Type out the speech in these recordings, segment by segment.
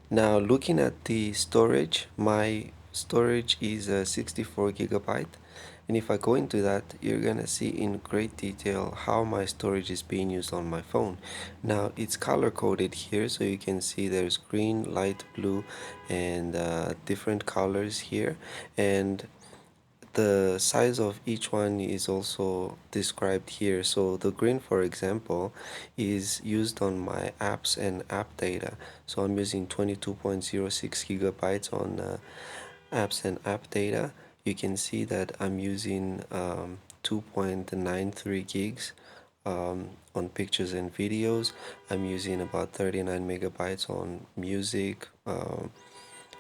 Now looking at the storage, my storage is 64 gigabyte, and if I go into that, you're gonna see in great detail how my storage is being used on my phone. Now it's color coded here, so you can see there's green, light blue, and different colors here, and the size of each one is also described here. So the green, for example, is used on my apps and app data. So I'm using 22.06 gigabytes on apps and app data. You can see that I'm using 2.93 gigs on pictures and videos. I'm using about 39 megabytes on music,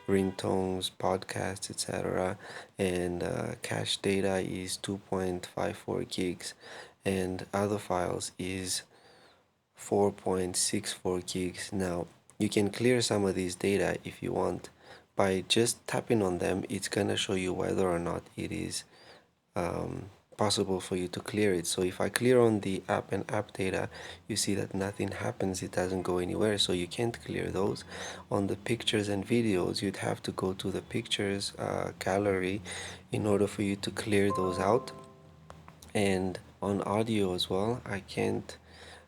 ringtones, podcasts, etc. And cache data is 2.54 gigs, and other files is 4.64 gigs. Now, you can clear some of these data if you want. By just tapping on them, it's gonna show you whether or not it is um, possible for you to clear it. So if I clear on the app and app data, you see that nothing happens, it doesn't go anywhere, so you can't clear those. On the pictures and videos, you'd have to go to the pictures gallery in order for you to clear those out. And on audio as well, I can't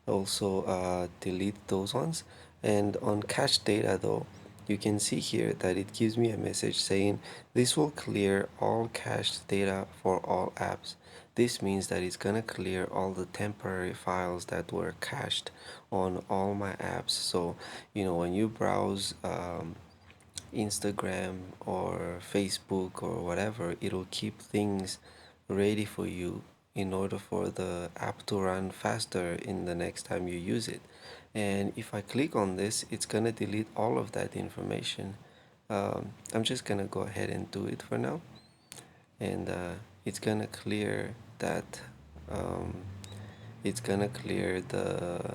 also delete those ones. And on cache data though, you can see here that it gives me a message saying this will clear all cached data for all apps. This means that it's gonna clear all the temporary files that were cached on all my apps. So when you browse Instagram or Facebook or whatever, it'll keep things ready for you in order for the app to run faster in the next time you use it. And if I click on this, it's gonna delete all of that information. I'm just gonna go ahead and do it for now, and it's gonna clear that. Um, it's gonna clear the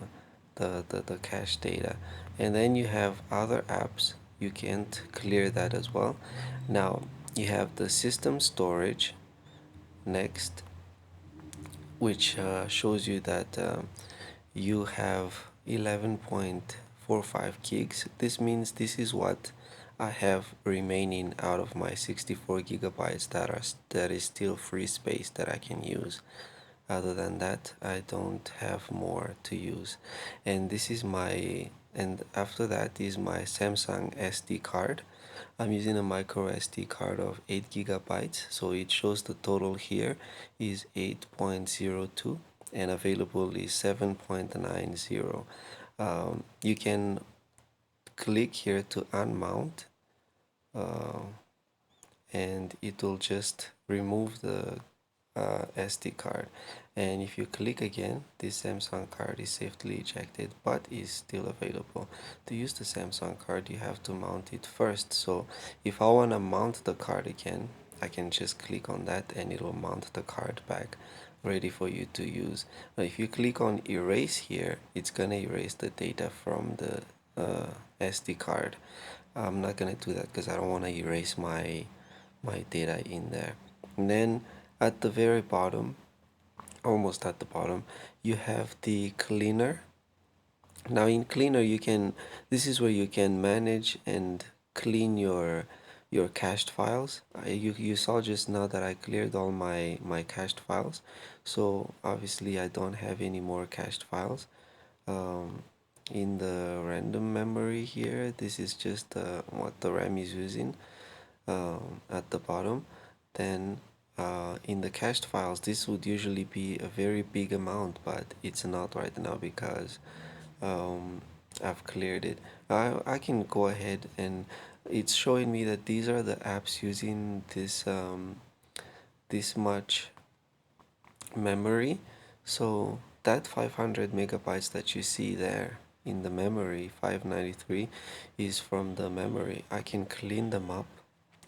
cache data, and then you have other apps, you can't clear that as well. Now you have the system storage next, which shows you that you have 11.45 gigs. This means this is what I have remaining out of my 64 gigabytes that is still free space that I can use. Other than that, I don't have more to use. And this is my, and after that is my Samsung SD card. I'm using a micro SD card of 8 gigabytes, so it shows the total here is 8.02 and available is 7.90. You can click here to unmount, uh, and it will just remove the SD card. And if you click again, this Samsung card is safely ejected but is still available. To use the Samsung card, you have to mount it first. So if I want to mount the card again, I can just click on that and it will mount the card back ready for you to use. Now if you click on erase here, it's gonna erase the data from the SD card. I'm not gonna do that because I don't want to erase my data in there. And then at the very bottom, almost at the bottom, you have the cleaner. Now in cleaner, this is where you can manage and clean your cached files. You saw just now that I cleared all my cached files, so obviously I don't have any more cached files. um, in the random memory here, this is just what the RAM is using at the bottom. Then in the cached files, this would usually be a very big amount, but it's not right now because um, I've cleared it. I can go ahead, and it's showing me that these are the apps using this much memory. So that 500 megabytes that you see there in the memory, 593, is from the memory. I can clean them up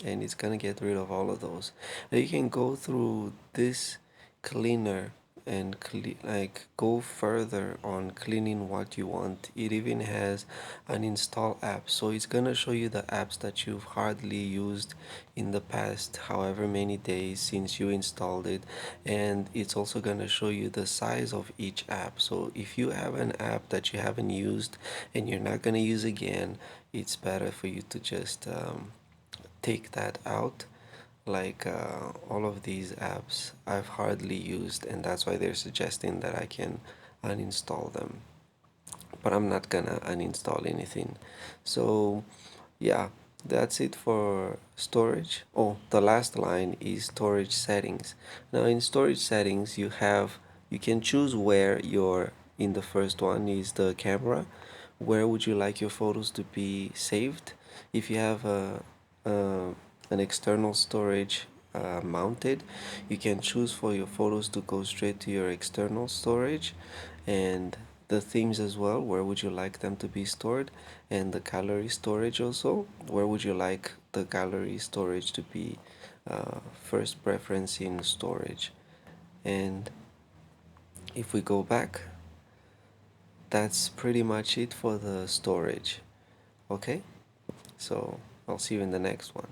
and it's gonna get rid of all of those. Now you can go through this cleaner and like go further on cleaning what you want. It even has an install app, so it's gonna show you the apps that you've hardly used in the past however many days since you installed it, and it's also gonna show you the size of each app. So if you have an app that you haven't used and you're not gonna use again, it's better for you to just take that out. Like all of these apps I've hardly used, and that's why they're suggesting that I can uninstall them. But I'm not gonna uninstall anything. So yeah, that's it for storage. Oh, the last line is storage settings. Now in storage settings, you can choose where your in the first one is the camera. Where would you like your photos to be saved? If you have a an external storage mounted, you can choose for your photos to go straight to your external storage, and the themes as well, where would you like them to be stored, and the gallery storage also, where would you like the gallery storage to be first preference in storage. And if we go back, that's pretty much it for the storage. Okay, so I'll see you in the next one.